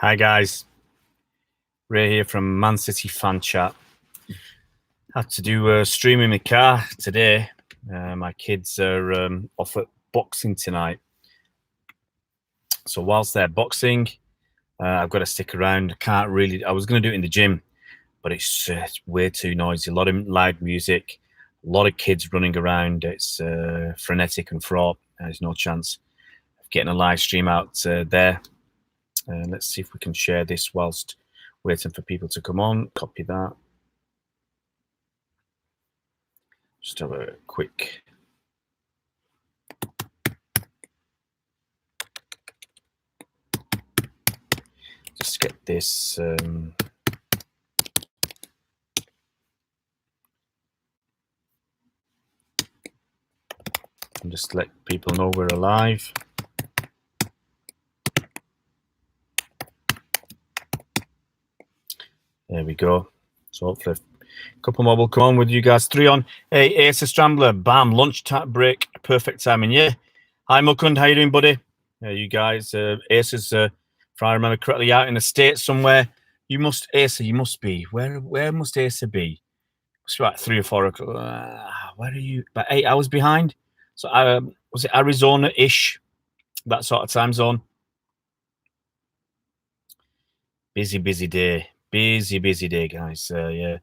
Hi guys, Ray here from Man City Fan Chat. Had to do a stream in my car today. My kids are off at boxing tonight. So whilst they're boxing, I've got to stick around. I was going to do it in the gym, but it's way too noisy. A lot of loud music, a lot of kids running around. It's frenetic and fraught. There's no chance of getting a live stream out there. Let's see if we can share this whilst waiting for people to come on. Copy that. Just have a quick. Just get this. And just let people know we're alive. There we go. So hopefully a couple more will come on with you guys. 3 on. Hey, Ace Strambler, bam, lunch break, perfect timing. Yeah. Hi, Mukund, how you doing, buddy? You guys, Ace is, if I remember correctly, out in the States somewhere. You must be. Where must Ace be? It's about 3 or 4 o'clock. Where are you? About 8 hours behind. So was it Arizona-ish? That sort of time zone. Busy day. Busy day, guys. Yeah.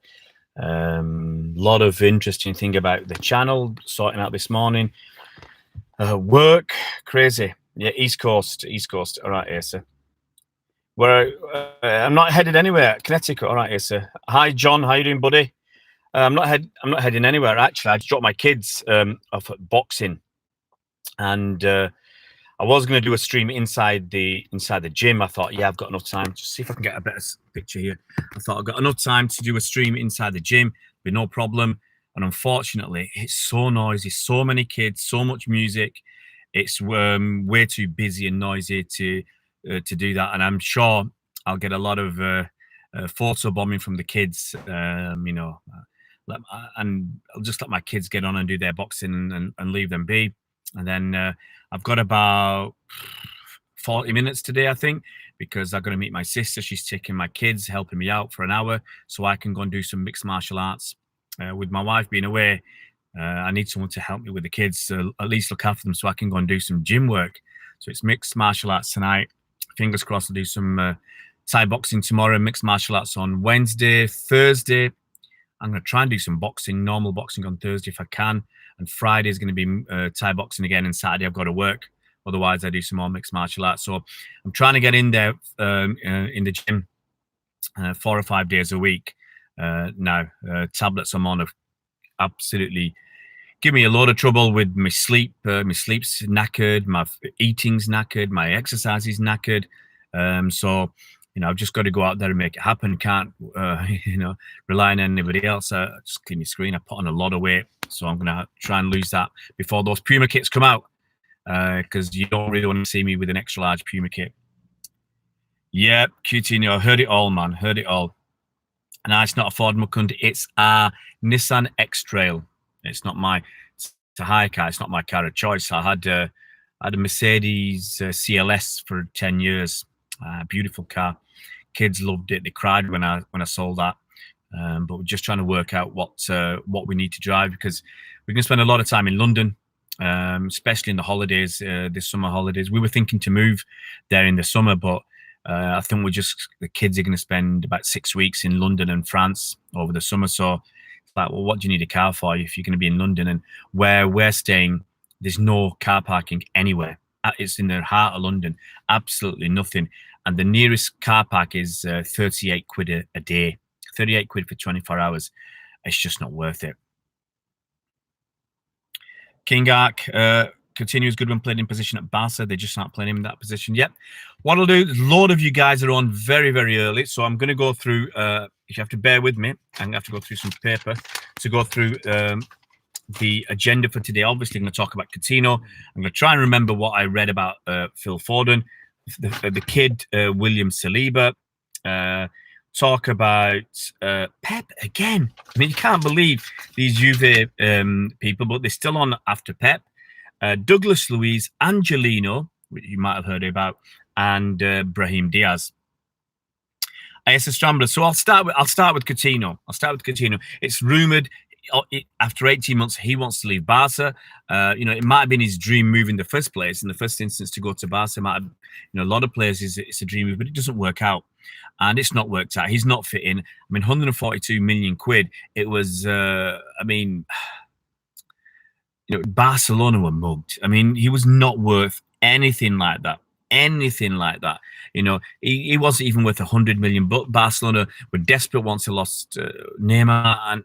Lot of interesting thing about the channel sorting out this morning. Work, crazy. Yeah, East Coast. All right, Asa. Where I'm not headed anywhere. Connecticut. All right, Asa. Hi, John. How you doing, buddy? I'm not heading anywhere. Actually, I just dropped my kids off at boxing, and I was going to do a stream inside the gym. I thought, yeah, I've got enough time. Just see if I can get a better picture here. I thought I've got enough time to do a stream inside the gym, be no problem. And unfortunately, it's so noisy, so many kids, so much music. It's way too busy and noisy to do that. And I'm sure I'll get a lot of photo bombing from the kids. And I'll just let my kids get on and do their boxing and leave them be. And then I've got about 40 minutes today, I think, because I'm going to meet my sister. She's taking my kids, helping me out for an hour, so I can go and do some mixed martial arts. With my wife being away, I need someone to help me with the kids, to at least look after them, so I can go and do some gym work. So it's mixed martial arts tonight. Fingers crossed I'll do some Thai boxing tomorrow, mixed martial arts on Wednesday. Thursday, I'm going to try and do some boxing, normal boxing on Thursday if I can. And Friday is going to be Thai boxing again. And Saturday I've got to work. Otherwise, I do some more mixed martial arts. So I'm trying to get in there in the gym 4 or 5 days a week now. Tablets I'm on have absolutely give me a lot of trouble with my sleep. My sleep's knackered. My eating's knackered. My exercise is knackered. So I've just got to go out there and make it happen. Can't, rely on anybody else. Just clean my screen. I put on a lot of weight, so I'm going to try and lose that before those Puma kits come out, because you don't really want to see me with an extra large Puma kit. Yeah, Coutinho, heard it all, man. Heard it all. And it's not a Ford Mukund. It's a Nissan X-Trail. It's not it's a high car. It's not my car of choice. I had a Mercedes CLS for 10 years. Beautiful car. Kids loved it. They cried when I sold that. But we're just trying to work out what we need to drive, because we're going to spend a lot of time in London, especially in the holidays, this summer holidays. We were thinking to move there in the summer, but I think the kids are going to spend about 6 weeks in London and France over the summer. So it's like, well, what do you need a car for if you're going to be in London? And where we're staying, there's no car parking anywhere. It's in the heart of London, absolutely nothing. And the nearest car park is 38 quid a day, 38 quid for 24 hours. It's just not worth it. King Ark continues good when played in position at Barca. They just aren't playing him in that position yet. What I'll do, a lot of you guys are on very, very early. So I'm going to go through, if you have to bear with me, I'm going to have to go through some paper to go through the agenda for today. Obviously, I'm going to talk about Coutinho. I'm going to try and remember what I read about Phil Foden, the kid, William Saliba. Talk about Pep again. I mean, you can't believe these Juve people, but they're still on after Pep. Douglas Luiz, Angelino, which you might have heard about, and Brahim Diaz. It's a scrambler. So I'll start with Coutinho. It's rumored after 18 months he wants to leave Barca. It might have been his dream move in the first place, in the first instance, to go to Barca. Might have, a lot of players it's a dream move, but it doesn't work out, and it's not worked out. He's not fit in. 142 million quid. It was. Barcelona were mugged. He was not worth anything like that. He wasn't even worth 100 million, but Barcelona were desperate once they lost Neymar, and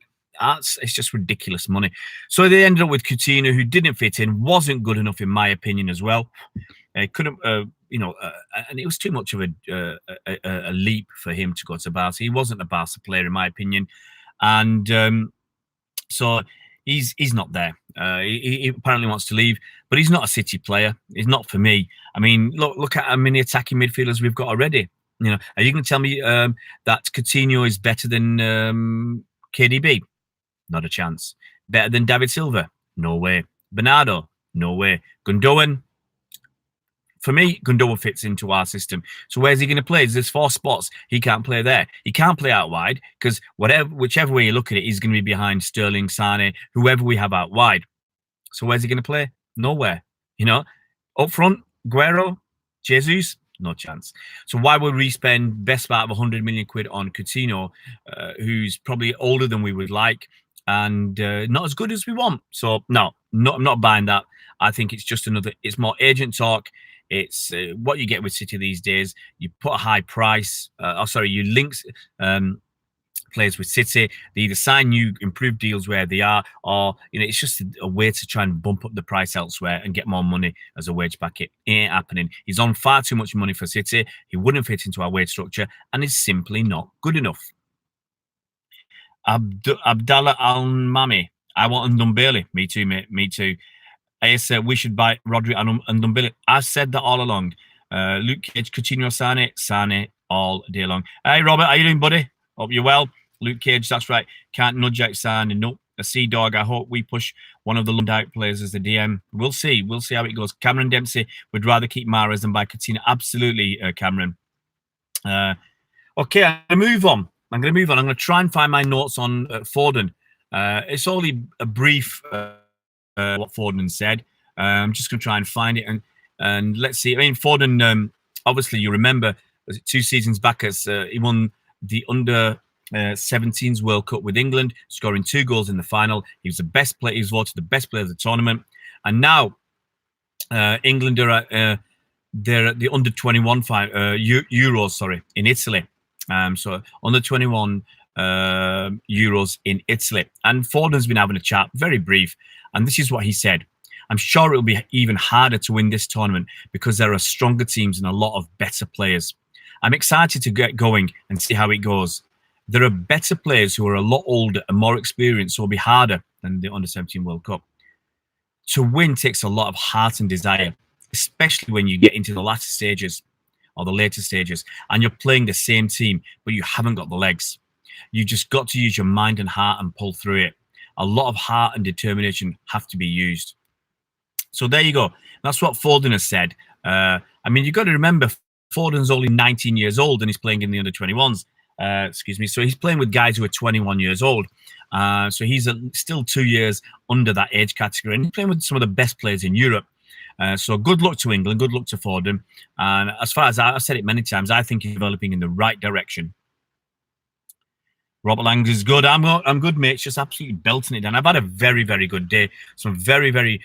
it's just ridiculous money. So they ended up with Coutinho, who didn't fit in, wasn't good enough in my opinion as well. Couldn't, and it was too much of a leap for him to go to Barca. He wasn't a Barca player in my opinion, and so he's not there. He apparently wants to leave, but he's not a City player. He's not for me. Look at how many attacking midfielders we've got already. Are you going to tell me that Coutinho is better than KDB? Not a chance. Better than David Silva? No way. Bernardo? No way. Gundogan? For me, Gundogan fits into our system. So where's he going to play? There's 4 spots. He can't play there. He can't play out wide because whichever way you look at it, he's going to be behind Sterling, Sane, whoever we have out wide. So where's he going to play? Nowhere. Up front, Guerrero, Jesus, no chance. So why would we spend best part of 100 million quid on Coutinho, who's probably older than we would like and not as good as we want? So no, I'm not buying that. I think it's just it's more agent talk. It's what you get with City these days. You put a high price. You link players with City. They either sign new improved deals where they are, or it's just a way to try and bump up the price elsewhere and get more money as a wage packet. It ain't happening. He's on far too much money for City. He wouldn't fit into our wage structure, and is simply not good enough. Abdallah Al-Mami. I want Ndombele. Me too, mate. Me too. I said we should buy Rodri and Ndombele. I've said that all along. Luke Cage, Coutinho, Sane all day long. Hey, Robert, how you doing, buddy? Hope you're well. Luke Cage, that's right. Can't nudge out Sane. Nope. A Sea Dog. I hope we push one of the loaned out players as the DM. We'll see. We'll see how it goes. Cameron Dempsey would rather keep Mahrez than buy Coutinho. Absolutely, Cameron. Okay, I'm going to move on. I'm going to try and find my notes on Foden. It's only a brief... what Foden said. I'm just going to try and find it and let's see. Foden, obviously you remember 2 seasons back as he won the under 17s World Cup with England, scoring 2 goals in the final. He was the best player. He was voted the best player of the tournament. And now England are they're at the under 21 Euros, in Italy. So under 21 Euros in Italy. And Foden's been having a chat, very brief. And this is what he said. I'm sure it'll be even harder to win this tournament because there are stronger teams and a lot of better players. I'm excited to get going and see how it goes. There are better players who are a lot older and more experienced, so it'll be harder than the Under-17 World Cup. To win takes a lot of heart and desire, especially when you get into the latter stages or the later stages and you're playing the same team, but you haven't got the legs. You just got to use your mind and heart and pull through it. A lot of heart and determination have to be used. So there you go. That's what Foden has said. You've got to remember, Foden's only 19 years old and he's playing in the under-21s. So he's playing with guys who are 21 years old. So he's still 2 years under that age category. And he's playing with some of the best players in Europe. So good luck to England. Good luck to Foden. And as far as I've said it many times, I think he's developing in the right direction. Robert Lang is good. I'm good, mate. It's just absolutely belting it down. I've had a very, very good day. Some very, very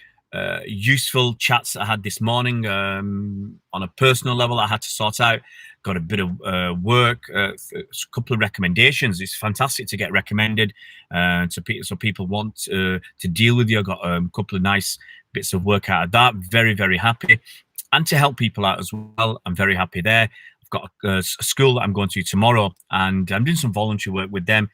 useful chats that I had this morning on a personal level I had to sort out. Got a bit of work, a couple of recommendations. It's fantastic to get recommended to people, so people want to deal with you. I got a couple of nice bits of work out of that. Very, very happy. And to help people out as well, I'm very happy there. I've got a school that I'm going to tomorrow, and I'm doing some voluntary work with them.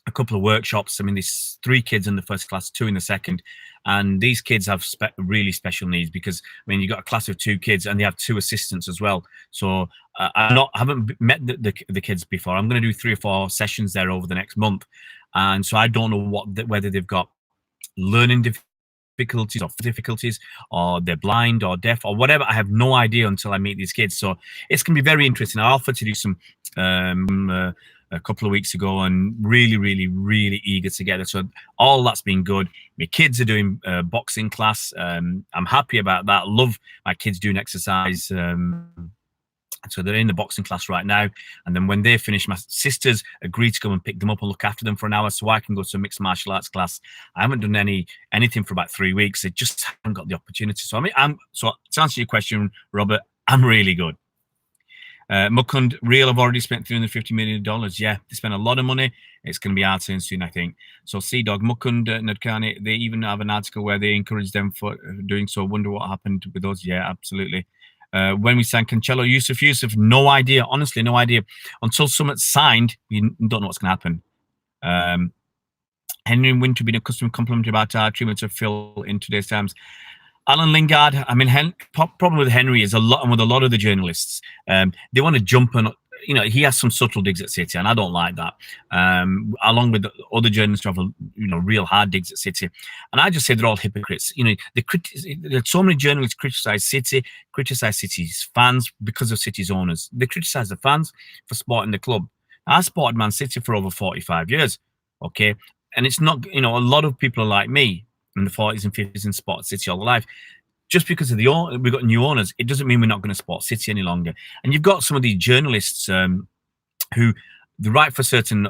A couple of workshops. There's 3 kids in the first class, 2 in the second, and these kids have really special needs because you've got a class of 2 kids and they have 2 assistants as well. So I haven't met the kids before. I'm going to do 3 or 4 sessions there over the next month, and so I don't know whether they've got learning difficulties or difficulties, or they're blind or deaf or whatever. I have no idea until I meet these kids. So it's going to be very interesting. I offered to do some a couple of weeks ago, and really eager to get there. So all that's been good. My kids are doing boxing class. I'm happy about that. Love my kids doing exercise. So they're in the boxing class right now. And then when they finish, my sisters agreed to come and pick them up and look after them for an hour so I can go to a mixed martial arts class. I haven't done anything for about 3 weeks. I just haven't got the opportunity. So so to answer your question, Robert, I'm really good. Mukund Real have already spent $350 million. Yeah, they spent a lot of money. It's going to be our turn soon, I think. So Sea Dog, Mukund, Nadkani, they even have an article where they encourage them for doing so. Wonder what happened with us. Yeah, absolutely. When we signed Cancelo, Yusuf, no idea. Honestly, no idea. Until Summit's signed, we don't know what's going to happen. Henry Winter being a customer complimentary about our treatment of Phil in today's times. Alan Lingard, I mean, problem with Henry is and with a lot of the journalists, they want to jump on. He has some subtle digs at City, and I don't like that. Along with the other journalists who have, real hard digs at City, and I just say they're all hypocrites. There's so many journalists criticize City's fans because of City's owners. They criticize the fans for supporting the club. I supported Man City for over 45 years, okay, and it's not. A lot of people are like me in the 40s and 50s and support City all their life. Just because of we've got new owners, it doesn't mean we're not going to support City any longer. And you've got some of these journalists who they write for certain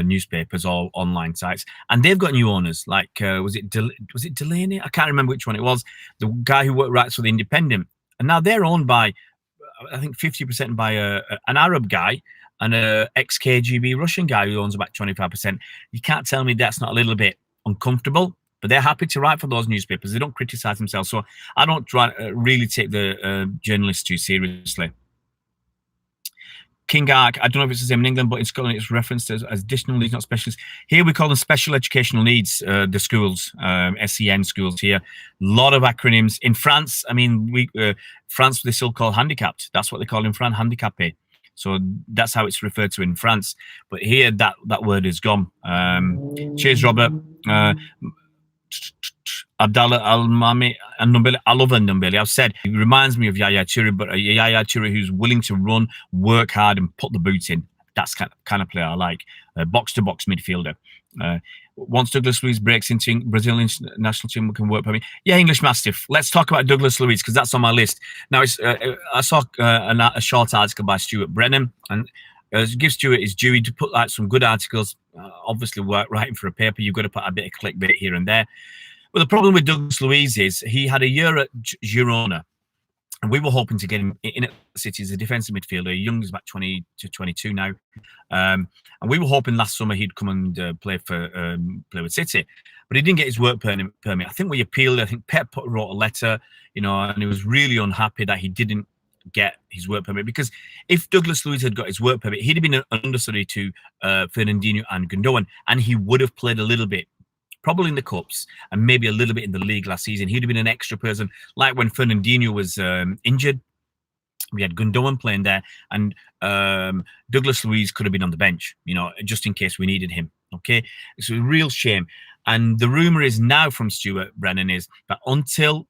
newspapers or online sites, and they've got new owners. Like was it Delaney? I can't remember which one it was. The guy who writes for the Independent, and now they're owned by, I think, 50% by an Arab guy and a ex-KGB Russian guy who owns about 25%. You can't tell me that's not a little bit uncomfortable. But they're happy to write for those newspapers. They don't criticize themselves. So I don't really take the journalists too seriously. King Ark, I don't know if it's the same in England, but in Scotland it's referenced as additional needs, not specialists. Here we call them special educational needs, the schools, SEN schools here. A lot of acronyms. In France, France, they still call handicapped. That's what they call in France, handicapé. So that's how it's referred to in France. But here, that word is gone. Cheers, Robert. Abdallah Al-Mami and Ndombele. I love Ndombele. I've said he reminds me of Yaya Toure, but a Yaya Toure who's willing to run, work hard, and put the boot in. That's kind of player I like. Box-to-box midfielder. Once Douglas Luiz breaks into Brazilian national team, we can work for me. Yeah, English Mastiff. Let's talk about Douglas Luiz because that's on my list. Now, I saw a short article by Stuart Brennan, and give Stuart his due. To put like some good articles. Obviously, writing for a paper, you've got to put a bit of clickbait here and there. But the problem with Douglas Luiz is he had a year at Girona, and we were hoping to get him in at City as a defensive midfielder. Young is about 20 to 22 now, and we were hoping last summer he'd come and play with City, but he didn't get his work permit. I think we appealed. I think Pep wrote a letter, and he was really unhappy that he didn't get his work permit, because if Douglas Luiz had got his work permit, he'd have been an understudy to Fernandinho and Gundogan, and he would have played a little bit, probably in the cups and maybe a little bit in the league last season. He'd have been an extra person, like when Fernandinho was injured. We had Gundogan playing there, and Douglas Luiz could have been on the bench, just in case we needed him. Okay, it's a real shame. And the rumor is now from Stuart Brennan is that until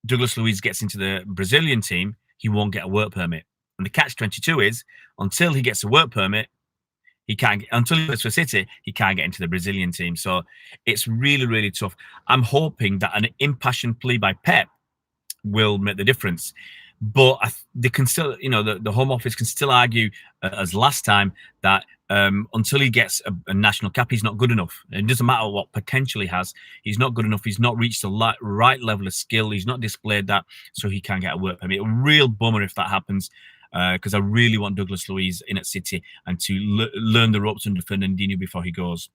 Douglas Luiz gets into the Brazilian team, he won't get a work permit. And the catch-22 is, until he gets a work permit, until he plays for City, he can't get into the Brazilian team. So it's really, really tough. I'm hoping that an impassioned plea by Pep will make the difference. But they can still, the Home Office can still argue, as last time, that until he gets a national cap, he's not good enough. It doesn't matter what potential he has. He's not good enough. He's not reached the right level of skill. He's not displayed that, so he can't get a work permit. A real bummer if that happens, because I really want Douglas Luiz in at City and to learn the ropes under Fernandinho before he goes.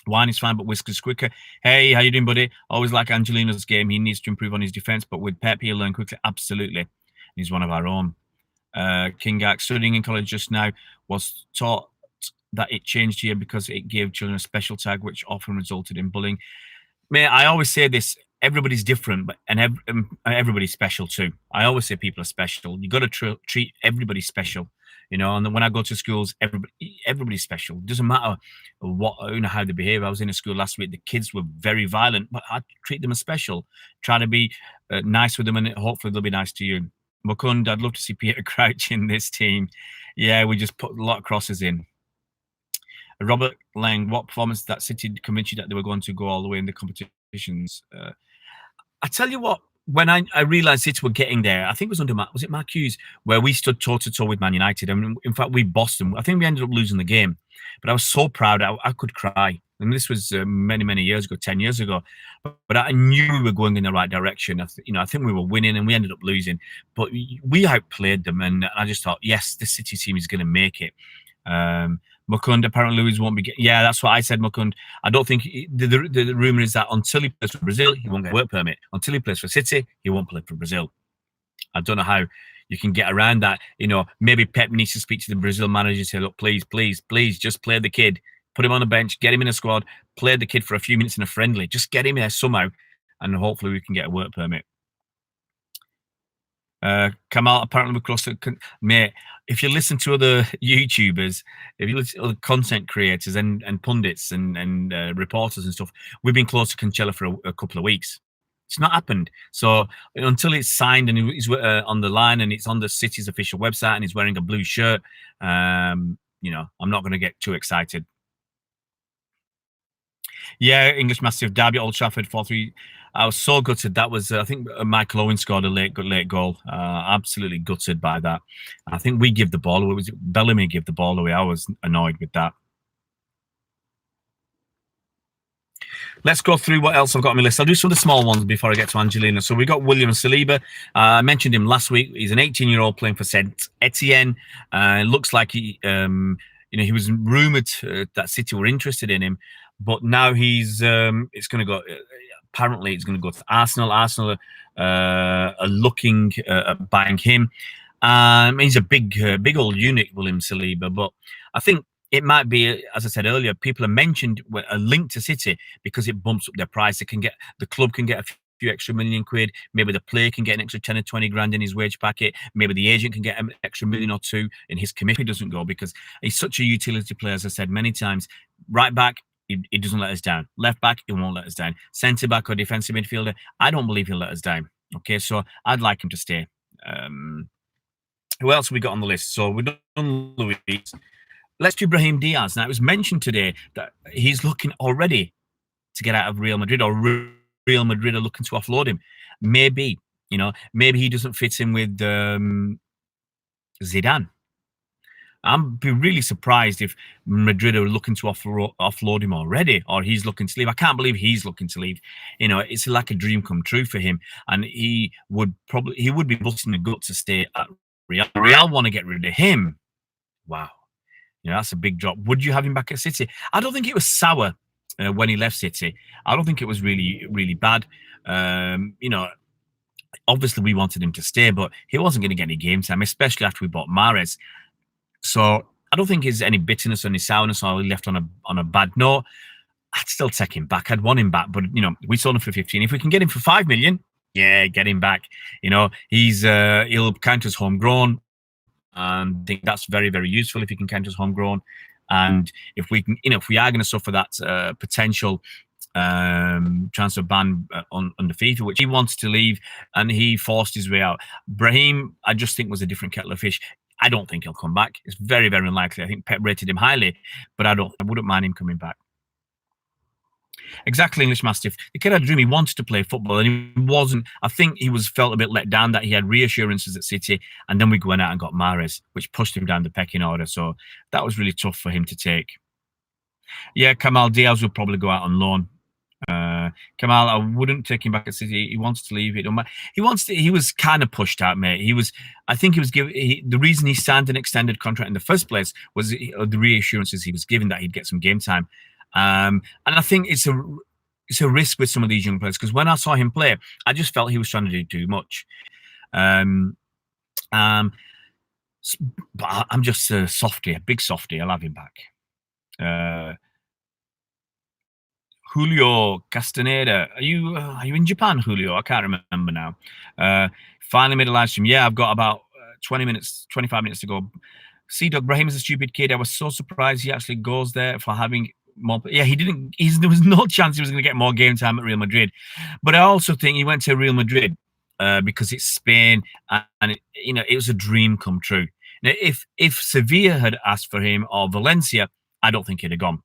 Wine is fine, but whiskers quicker. Hey, how you doing, buddy? Always like Angelino's game. He needs to improve on his defense, but with Pep, he'll learn quickly. Absolutely. He's one of our own. King Gak, studying in college just now, was taught that it changed here because it gave children a special tag, which often resulted in bullying. I always say this, everybody's different, and everybody's special too. I always say people are special. You got to treat everybody special. you know. And then when I go to schools, everybody's special. It doesn't matter what, you know, how they behave. I was in a school last week. The kids were very violent, but I treat them as special. Try to be nice with them, and hopefully they'll be nice to you. Mukund, I'd love to see Peter Crouch in this team. Yeah, we just put a lot of crosses in. Robert Lang, what performance that City convinced you that they were going to go all the way in the competitions? I tell you what, when I realised City were getting there, I think it was under was it Mark Hughes, where we stood toe to toe with Man United. I mean, in fact, we bossed them. I think we ended up losing the game, but I was so proud I could cry. And this was many years ago, 10 years ago. But I knew we were going in the right direction. I think we were winning, and we ended up losing. But we outplayed them, and I just thought, yes, this City team is going to make it. Mukund, apparently Luiz won't be getting... Yeah, that's what I said, Mukund. I don't think... The rumour is that until he plays for Brazil, he won't get a work permit. Until he plays for City, he won't play for Brazil. I don't know how you can get around that. You know, maybe Pep needs to speak to the Brazil manager and say, look, please, just play the kid. Put him on the bench, get him in a squad, play the kid for a few minutes in a friendly. Just get him there somehow, and hopefully we can get a work permit. Kamal, apparently across the... Mate, if you listen to other YouTubers, if you listen to other content creators and pundits and reporters and stuff, we've been close to Cancelo for a couple of weeks. It's not happened. So until it's signed and he's on the line and it's on the City's official website and he's wearing a blue shirt, you know, I'm not going to get too excited. Yeah, English Massive Derby, Old Trafford 4-3. I was so gutted. That was, I think, Michael Owen scored a late goal. Absolutely gutted by that. I think we give the ball away. Was it Bellamy give the ball away? I was annoyed with that. Let's go through what else I've got on my list. I'll do some of the small ones before I get to Angelino. So we got William Saliba. I mentioned him last week. He's an 18-year-old playing for Saint Etienne. It looks like he was rumoured that City were interested in him, but now he's it's going to go. Apparently, it's going to go to Arsenal. Arsenal are looking at buying him. He's a big old unit, William Saliba. But I think it might be, as I said earlier, people have mentioned a link to City because it bumps up their price. The club can get a few extra £1 million. Maybe the player can get an extra 10 or 20 grand in his wage packet. Maybe the agent can get an extra £1 million or £2 million in his committee. He doesn't go because he's such a utility player, as I said many times. Right back, he doesn't let us down. Left back, he won't let us down. Centre back or defensive midfielder, I don't believe he'll let us down. Okay, so I'd like him to stay. Who else have we got on the list? So we've done Luiz. Let's do Brahim Diaz. Now, it was mentioned today that he's looking already to get out of Real Madrid, or Real Madrid are looking to offload him. Maybe he doesn't fit in with Zidane. I'd be really surprised if Madrid are looking to offload him already, or he's looking to leave. I can't believe he's looking to leave. You know, it's like a dream come true for him, and he would be busting the gut to stay at Real. Real want to get rid of him. Wow. That's a big drop. Would you have him back at City? I don't think it was sour when he left City. I don't think it was really bad. Obviously we wanted him to stay, but he wasn't going to get any game time, especially after we bought Mahrez. So I don't think there's any bitterness or any sourness, or he left on a bad note. I'd still take him back. I'd want him back, but we sold him for 15. If we can get him for 5 million, yeah, get him back. He'll count as homegrown. And I think that's very, very useful if you can count as homegrown. And if we can, if we are going to suffer that potential transfer ban under FIFA, which he wants to leave, and he forced his way out. Brahim, I just think, was a different kettle of fish. I don't think he'll come back. It's very, very unlikely. I think Pep rated him highly, but I wouldn't mind him coming back. Exactly, English Mastiff. The kid had a dream. He wanted to play football, and he wasn't. I think he felt a bit let down that he had reassurances at City, and then we went out and got Mahrez, which pushed him down the pecking order. So that was really tough for him to take. Yeah, Kamal Diaz will probably go out on loan. Kamal, I wouldn't take him back at City. He wants to leave. He was kind of pushed out, mate. I think he was given. The reason he signed an extended contract in the first place was the reassurances he was given that he'd get some game time. And I think it's a risk with some of these young players, because when I saw him play, I just felt he was trying to do too much. But I'm just a softie, a big softie. I'll have him back. Julio Castaneda, are you in Japan, Julio? I can't remember now. Finally made a live stream. Yeah, I've got about 25 minutes to go. C. Doug Brahim is a stupid kid. I was so surprised he actually goes there for having more. Yeah, he didn't. There was no chance he was going to get more game time at Real Madrid. But I also think he went to Real Madrid because it's Spain, and it was a dream come true. Now, if Sevilla had asked for him or Valencia, I don't think he'd have gone.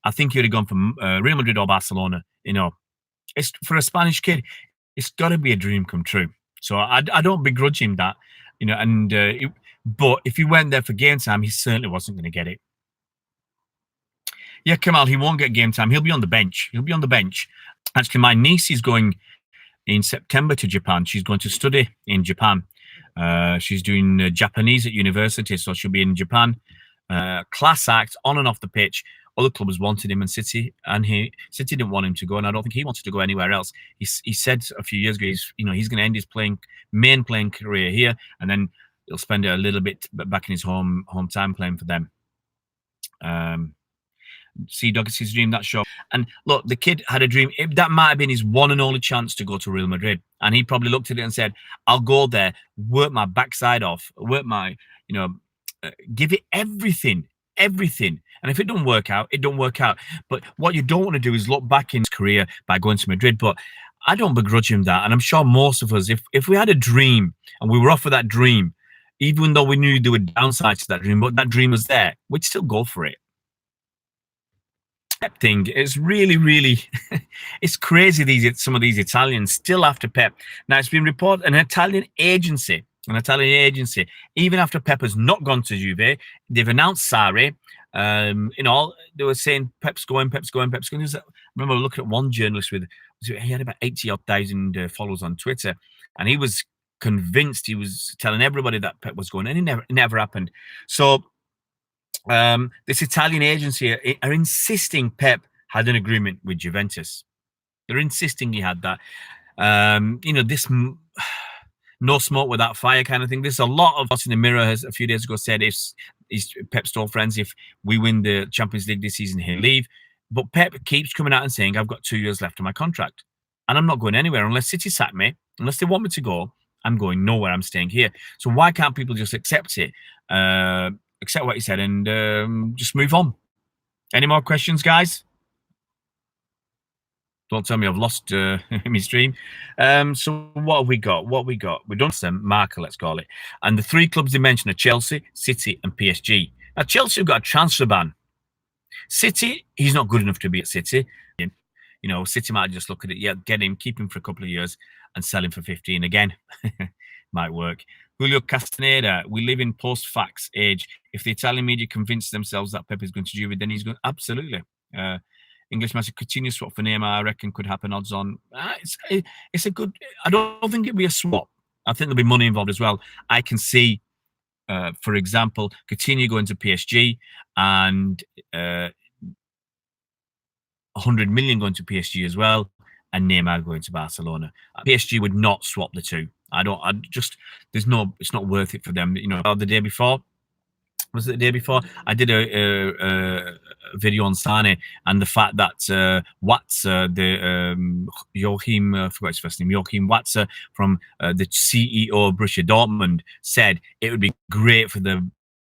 I think he'd have gone from Real Madrid or Barcelona. It's for a Spanish kid. It's got to be a dream come true. So I don't begrudge him that, but if he went there for game time, he certainly wasn't going to get it. Yeah, Kamal, he won't get game time. He'll be on the bench. Actually, my niece is going in September to Japan. She's going to study in Japan. She's doing Japanese at university, so she'll be in Japan. Class act, on and off the pitch. Other clubs wanted him, and City didn't want him to go, and I don't think he wanted to go anywhere else. He said a few years ago, he's going to end his main playing career here, and then he'll spend a little bit back in his hometown playing for them. See, Doug, it's his dream, that show. And look, the kid had a dream. That might have been his one and only chance to go to Real Madrid. And he probably looked at it and said, I'll go there, work my backside off, give it everything. And if it don't work out, it don't work out. But what you don't want to do is look back in his career by going to Madrid. But I don't begrudge him that. And I'm sure most of us, if we had a dream and we were off for that dream, even though we knew there were downsides to that dream, but that dream was there, we'd still go for it. Pep thing is really, really, it's crazy. Some of these Italians still after Pep. Now it's been reported an Italian agency, even after Pep has not gone to Juve, they've announced Sarri. They were saying Pep's going. I remember looking at one journalist he had about 80,000 followers on Twitter, and he was convinced. He was telling everybody that Pep was going, and it never happened. So this Italian agency are insisting Pep had an agreement with Juventus. They're insisting he had that. This no smoke without fire kind of thing. There's a lot of us in the Mirror has a few days ago said he's Pep's told friends if we win the Champions League this season, he'll leave. But Pep keeps coming out and saying, I've got 2 years left on my contract. And I'm not going anywhere unless City sack me, unless they want me to go. I'm going nowhere. I'm staying here. So why can't people just accept it? Accept what he said and just move on. Any more questions, guys? Don't tell me I've lost my stream. So what have we got? We've done some marker, let's call it. And the three clubs they mentioned are Chelsea, City, and PSG. Now, Chelsea have got a transfer ban. City, he's not good enough to be at City. City might just look at it, get him, keep him for a couple of years, and sell him for 15 again. Might work. Julio Castaneda, we live in post-facts age. If the Italian media convince themselves that Pep is going to Juve, then he's going absolutely. English master Coutinho swap for Neymar, I reckon could happen. Odds on. It's a good. I don't think it'll be a swap. I think there'll be money involved as well. I can see, for example, Coutinho going to PSG and 100 million going to PSG as well, and Neymar going to Barcelona. PSG would not swap the two. It's not worth it for them. The day before, was it the day before? I did a video on Sane and the fact that Watson, Joachim, I forgot his first name, Joachim Watson from the CEO of Borussia Dortmund said it would be great for the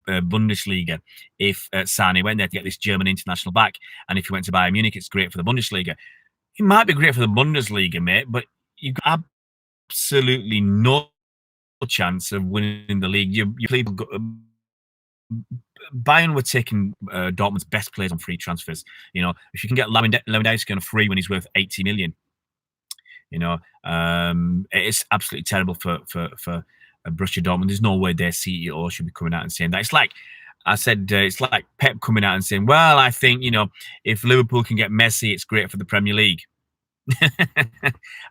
Bundesliga if Sane went there to get this German international back, and if he went to Bayern Munich, it's great for the Bundesliga. It might be great for the Bundesliga, mate, but you've got absolutely no chance of winning the league. You play. Bayern were taking Dortmund's best players on free transfers. If you can get Lewandowski on a free when he's worth 80 million, it's absolutely terrible for Borussia Dortmund. There's no way their CEO should be coming out and saying that. It's like I said, it's like Pep coming out and saying, well, I think, if Liverpool can get Messi, it's great for the Premier League. Have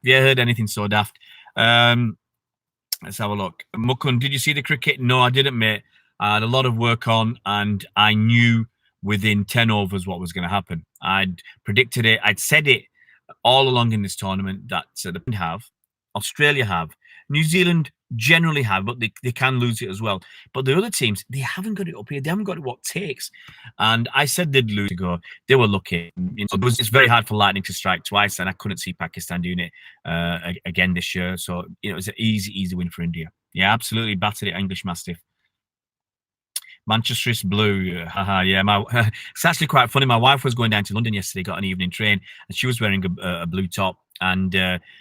you heard anything so daft? Let's have a look. Mukun, did you see the cricket? No, I didn't, mate. I had a lot of work on, and I knew within 10 overs what was going to happen. I'd predicted it. I'd said it all along in this tournament that the have, Australia have, New Zealand generally have, but they can lose it as well. But the other teams, they haven't got it up here. They haven't got it what it takes. And I said they'd lose to go. They were lucky. It's very hard for Lightning to strike twice, and I couldn't see Pakistan doing it again this year. So, it was an easy win for India. Yeah, absolutely battered it, English Mastiff. Manchester is blue. Haha, yeah. It's actually quite funny. My wife was going down to London yesterday, got an evening train, and she was wearing a blue top and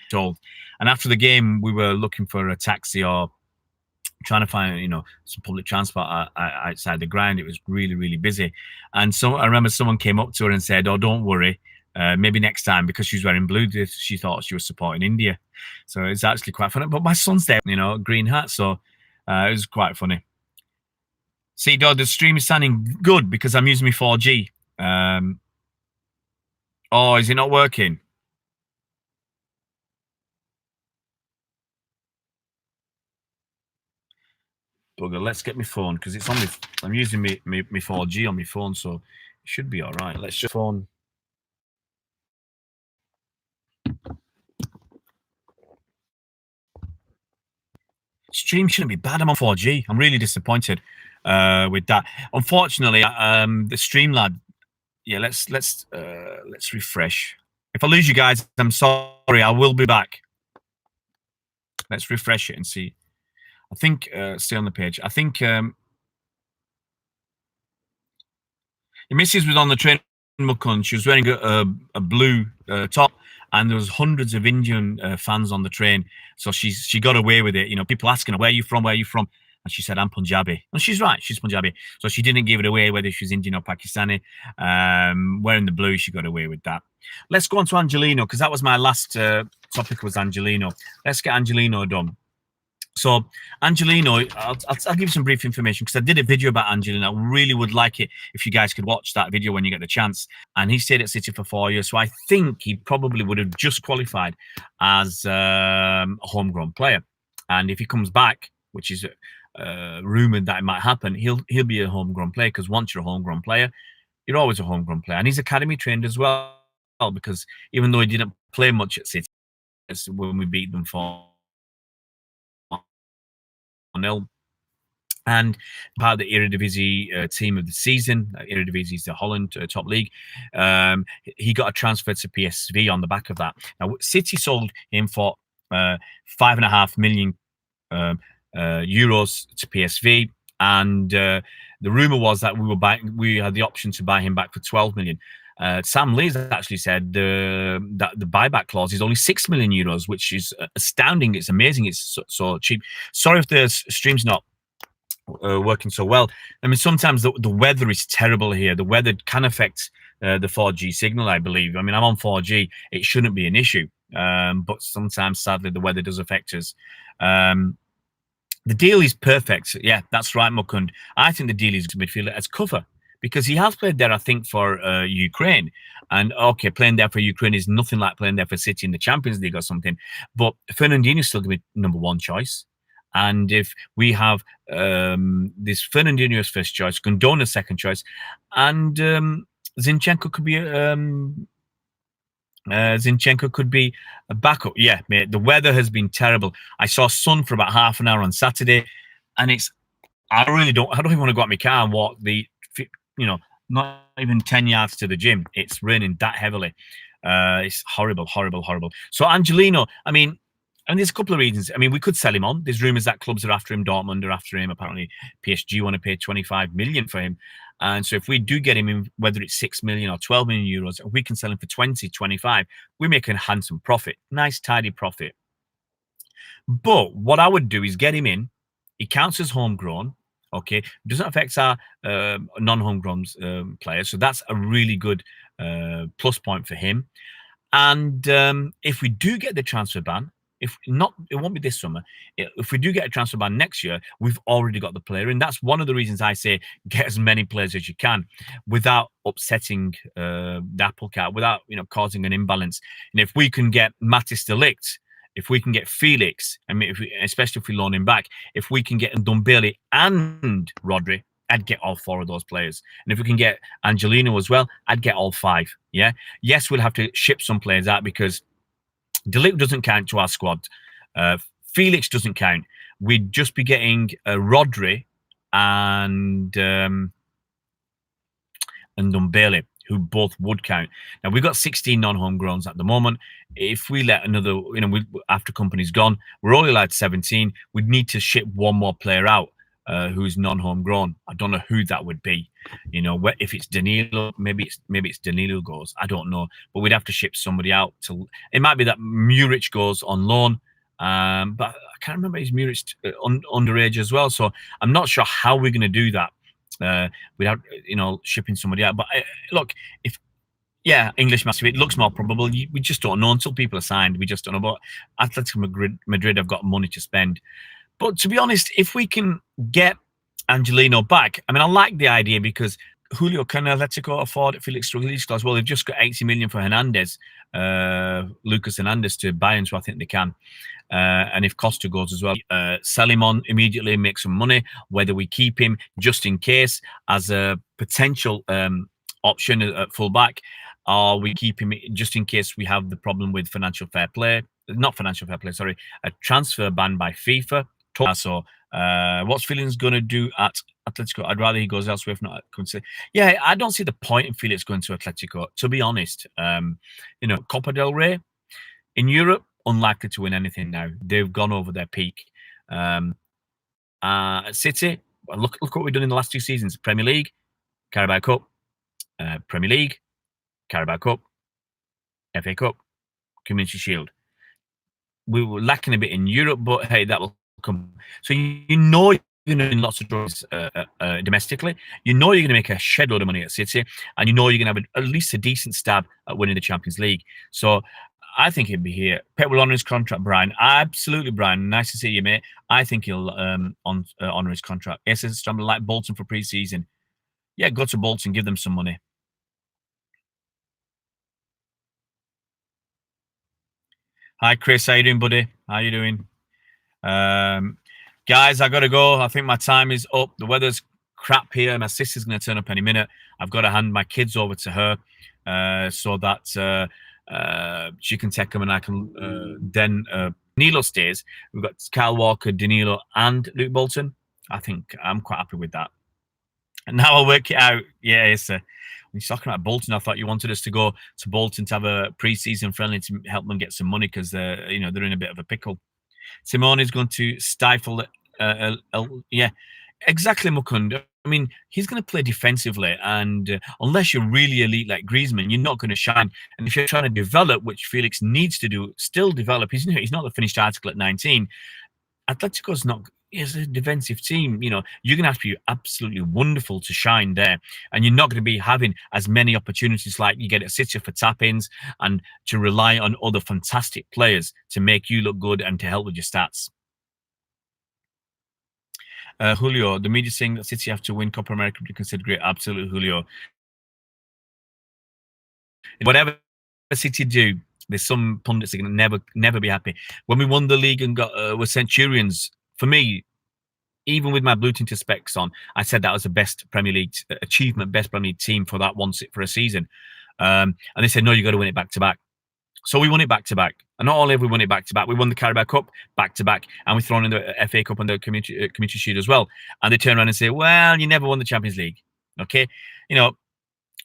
told. And after the game, we were looking for a taxi or trying to find, some public transport outside the ground. It was really, really busy. And so I remember someone came up to her and said, "Oh, don't worry. Maybe next time," because she was wearing blue, she thought she was supporting India. So it's actually quite funny. But my son's there, green hat. So it was quite funny. See, Dodd, the stream is sounding good because I'm using my 4G. Oh, is it not working? Bugger, let's get my phone because it's on me. I'm using my 4G on my phone, so it should be all right. Let's just phone. Stream shouldn't be bad. I'm on 4G. I'm really disappointed with that. Unfortunately, the Streamlad. Yeah, let's refresh. If I lose you guys, I'm sorry. I will be back. Let's refresh it and see. I think stay on the page. I think your missus was on the train. She was wearing a blue top, and there was hundreds of Indian fans on the train. So she got away with it. People asking her, "Where are you from? Where are you from?" And she said, "I'm Punjabi." And she's right. She's Punjabi. So she didn't give it away whether she was Indian or Pakistani. Wearing the blue, she got away with that. Let's go on to Angelino because that was my last topic was Angelino. Let's get Angelino done. So Angelino, I'll give you some brief information because I did a video about Angelino. I really would like it if you guys could watch that video when you get the chance. And he stayed at City for 4 years, so I think he probably would have just qualified as a homegrown player. And if he comes back, which is rumored that it might happen, he'll be a homegrown player because once you're a homegrown player, you're always a homegrown player. And he's academy trained as well because even though he didn't play much at City, when we beat them 4-0. And part of the Eredivisie team of the season. Eredivisie is the Holland top league. He got a transfer to PSV on the back of that. Now, City sold him for 5.5 million euros to PSV, and the rumor was that we had the option to buy him back for 12 million. Sam Lees actually said that the buyback clause is only 6 million euros, which is astounding. It's amazing. It's so cheap. Sorry if the stream's not working so well. I mean, sometimes the weather is terrible here. The weather can affect the 4G signal, I believe. I mean, I'm on 4G. It shouldn't be an issue. But sometimes, sadly, the weather does affect us. The deal is perfect. Yeah, that's right, Mukund. I think the deal is midfielder as cover. Because he has played there, I think, for Ukraine. And, okay, playing there for Ukraine is nothing like playing there for City in the Champions League or something. But Fernandinho is still going to be number one choice. And if we have this Fernandinho's first choice, Gundogan's second choice, and Zinchenko could be a backup. Yeah, mate, the weather has been terrible. I saw sun for about half an hour on Saturday, and I don't even want to go out my car and walk not even 10 yards to the gym. It's raining that heavily. It's horrible, horrible, horrible. So Angelino, I mean, there's a couple of reasons. I mean, we could sell him on. There's rumours that clubs are after him. Dortmund are after him. Apparently, PSG want to pay 25 million for him. And so if we do get him in, whether it's 6 million or 12 million euros, we can sell him for 20, 25. We make a handsome profit. Nice, tidy profit. But what I would do is get him in. He counts as homegrown. Okay, doesn't affect our non-homegrown players, so that's a really good plus point for him. And if we do get the transfer ban, if not, it won't be this summer. If we do get a transfer ban next year, we've already got the player, and that's one of the reasons I say get as many players as you can without upsetting the apple cart, without causing an imbalance. And if we can get Matthijs de Ligt, if we can get Felix, I mean, especially if we loan him back, if we can get Ndombele and Rodri, I'd get all four of those players. And if we can get Angelino as well, I'd get all five. Yeah. Yes, we'll have to ship some players out because De Ligt doesn't count to our squad. Felix doesn't count. We'd just be getting Rodri and Ndombele, who both would count. Now, we've got 16 non-homegrowns at the moment. If we let another, after company's gone, we're only allowed 17. We'd need to ship one more player out. who's non-homegrown. I don't know who that would be. You know, if it's Danilo, maybe it's Danilo goes. I don't know, but we'd have to ship somebody out. It might be that Muric goes on loan, but I can't remember his Muric underage as well. So I'm not sure how we're going to do that without shipping somebody out. But look, English massive. It looks more probable. We just don't know until people are signed. We just don't know. But Atletico Madrid have got money to spend. But to be honest, if we can get Angelino back, I mean, I like the idea because Julio, can Atletico afford Felix Rodriguez? Well, they've just got 80 million for Hernandez, Lucas Hernandez to Bayern, so I think they can. And if Costa goes as well, sell him on immediately, make some money. Whether we keep him just in case as a potential option at fullback, or we keep him just in case we have the problem with financial fair play. Not financial fair play, sorry, a transfer ban by FIFA. So what's Felix going to do at Atletico? I'd rather he goes elsewhere if not. Yeah, I don't see the point in Felix going to Atletico, to be honest. Copa del Rey in Europe, unlikely to win anything now. They've gone over their peak. At City, look what we've done in the last 2 seasons. Premier League, Carabao Cup, Premier League, Carabao Cup, FA Cup, Community Shield. We were lacking a bit in Europe, but hey, that will come. So you're going to win lots of draws domestically. You're going to make a shed load of money at City, and you're going to have at least a decent stab at winning the Champions League. So I think he'll be here. Pep will honour his contract, Brian. Absolutely, Brian. Nice to see you, mate. I think he'll honour his contract. Yes, it's like Bolton for pre-season. Yeah, go to Bolton, give them some money. Hi, Chris. How you doing, buddy? How you doing? Guys, I got to go. I think my time is up. The weather's crap here. My sister's going to turn up any minute. I've got to hand my kids over to her so that she can take them and I can then Danilo stays. We've got Kyle Walker, Danilo, and Luke Bolton. I think I'm quite happy with that. And now I'll work it out. Yeah, it's when you're talking about Bolton, I thought you wanted us to go to Bolton to have a pre-season friendly to help them get some money because they're in a bit of a pickle. Simone is going to stifle yeah, exactly, Mukund. I mean, he's going to play defensively, and unless you're really elite like Griezmann, you're not going to shine. And if you're trying to develop, which Felix needs to do, still develop. He's not the finished article at 19. Atletico's not. It's a defensive team. You're going to have to be absolutely wonderful to shine there, and you're not going to be having as many opportunities like you get at City for tap-ins and to rely on other fantastic players to make you look good and to help with your stats. Julio, the media saying that City have to win Copa America to be considered great. Absolutely, Julio. Whatever City do, there's some pundits are going to never be happy. When we won the league and were Centurions, for me, even with my blue tinted specs on, I said that was the best Premier League achievement, best Premier League team for that once for a season. And they said, no, you got to win it back to back. So we won it back to back. And not only have we won it back to back, we won the Carabao Cup back to back, and we've thrown in the FA Cup and the Community Shield as well. And they turn around and say, well, you never won the Champions League. Okay.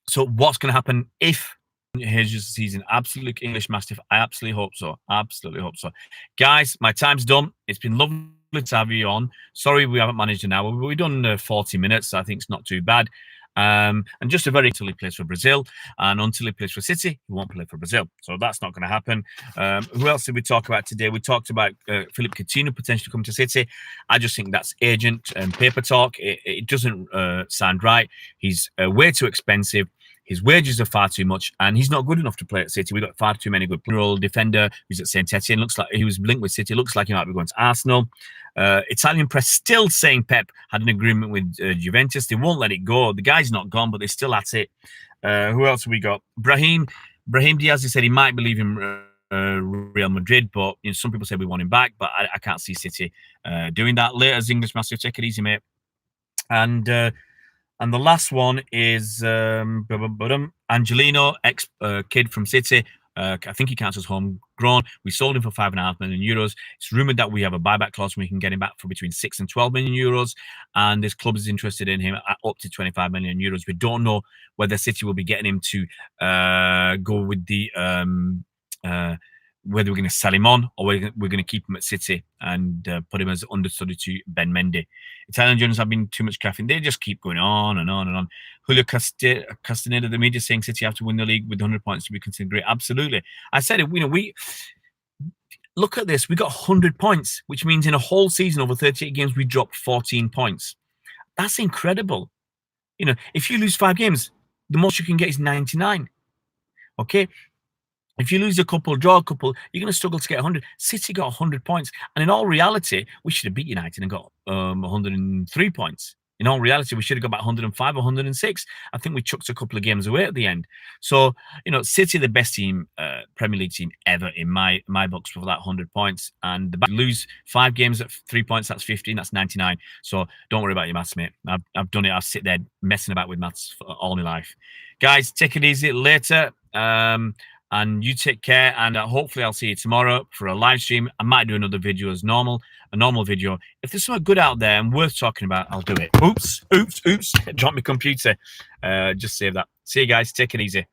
So what's going to happen if here's just the season? Absolute English Mastiff. I absolutely hope so. Absolutely hope so. Guys, my time's done. It's been lovely to have you on. Sorry we haven't managed an hour. We've done 40 minutes. So I think it's not too bad. And just a very until he plays for Brazil, and until he plays for City, he won't play for Brazil. So that's not going to happen. Who else did we talk about today? We talked about Philippe Coutinho potentially coming to City. I just think that's agent and paper talk. It doesn't sound right. He's way too expensive. His wages are far too much, and he's not good enough to play at City. We've got far too many good players. Defender who's at Saint Etienne looks like he was linked with City. Looks like he might be going to Arsenal. Italian press still saying Pep had an agreement with Juventus. They won't let it go. The guy's not gone, but they're still at it. Who else have we got? Brahim Diaz. He said he might be leaving Real Madrid, but some people say we want him back. But I can't see City doing that. Later, English Master, take it easy, mate. And the last one is Angelino, ex-kid from City. I think he counts as homegrown. We sold him for €5.5 million. It's rumoured that we have a buyback clause and we can get him back for between €6 and €12 million. And this club is interested in him at up to €25 million. We don't know whether City will be getting him to go with the whether we're going to sell him on or we're going to keep him at City and put him as understudy to Ben Mendy. Italian journalists have been too much caffeine. They just keep going on and on and on. Julio Castaneda, the media saying City have to win the league with 100 points to be considered great. Absolutely. I said it, we look at this. We got 100 points, which means in a whole season over 38 games, we dropped 14 points. That's incredible. If you lose 5 games, the most you can get is 99. Okay? If you lose a couple, draw a couple, you're going to struggle to get 100. City got 100 points. And in all reality, we should have beat United and got 103 points. In all reality, we should have got about 105 or 106. I think we chucked a couple of games away at the end. So, City, the best team, Premier League team ever in my books for that 100 points. And the lose 5 games at 3 points, that's 15, that's 99. So don't worry about your maths, mate. I've done it. I've sit there messing about with maths for all my life. Guys, take it easy later. And you take care, and hopefully I'll see you tomorrow for a live stream. I might do another video as normal, a normal video. If there's something good out there and worth talking about, I'll do it. Oops. Drop my computer. Just save that. See you guys. Take it easy.